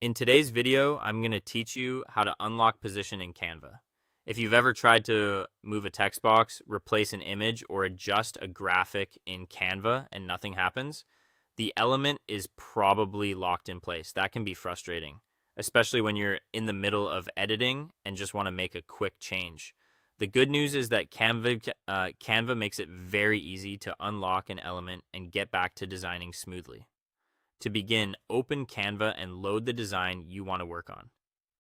In today's video, I'm going to teach you how to unlock position in Canva. If you've ever tried to move a text box, replace an image, or adjust a graphic in Canva and nothing happens, the element is probably locked in place. That can be frustrating, especially when you're in the middle of editing and just want to make a quick change. The good news is that Canva makes it very easy to unlock an element and get back to designing smoothly. To begin, open Canva and load the design you want to work on.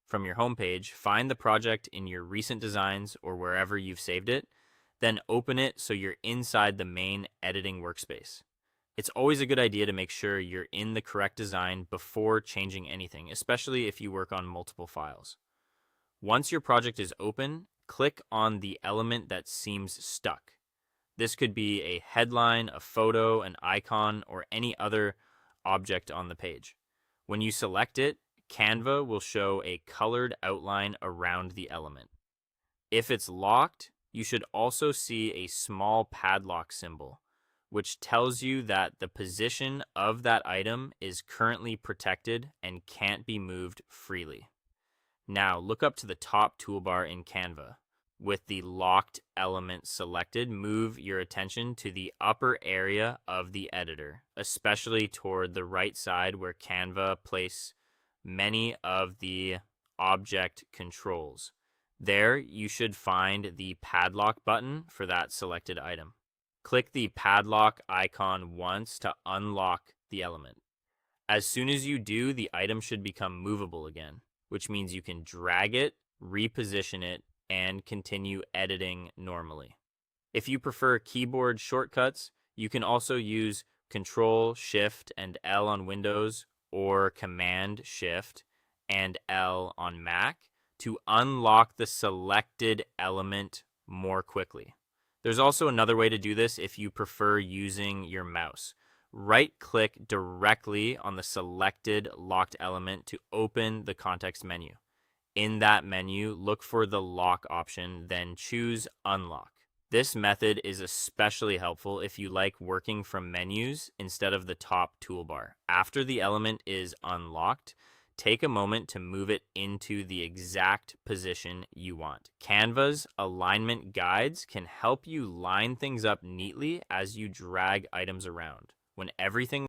From your homepage, find the project in your recent designs or wherever you've saved it, then open it so you're inside the main editing workspace. It's always a good idea to make sure you're in the correct design before changing anything, especially if you work on multiple files. Once your project is open, click on the element that seems stuck. This could be a headline, a photo, an icon, or any other object on the page. When you select it, Canva will show a colored outline around the element. If it's locked, you should also see a small padlock symbol, which tells you that the position of that item is currently protected and can't be moved freely. Now look up to the top toolbar in Canva. With the locked element selected, move your attention to the upper area of the editor, especially toward the right side where Canva places many of the object controls. There, you should find the padlock button for that selected item. Click the padlock icon once to unlock the element. As soon as you do, the item should become movable again, which means you can drag it, reposition it, and continue editing normally. If you prefer keyboard shortcuts, you can also use Control, Shift, and L on Windows or Command, Shift, and L on Mac to unlock the selected element more quickly. There's also another way to do this if you prefer using your mouse. Right-click directly on the selected locked element to open the context menu. In that menu, look for the lock option, then choose Unlock. This method is especially helpful if you like working from menus instead of the top toolbar. After the element is unlocked, take a moment to move it into the exact position you want. Canva's alignment guides can help you line things up neatly as you drag items around. When everything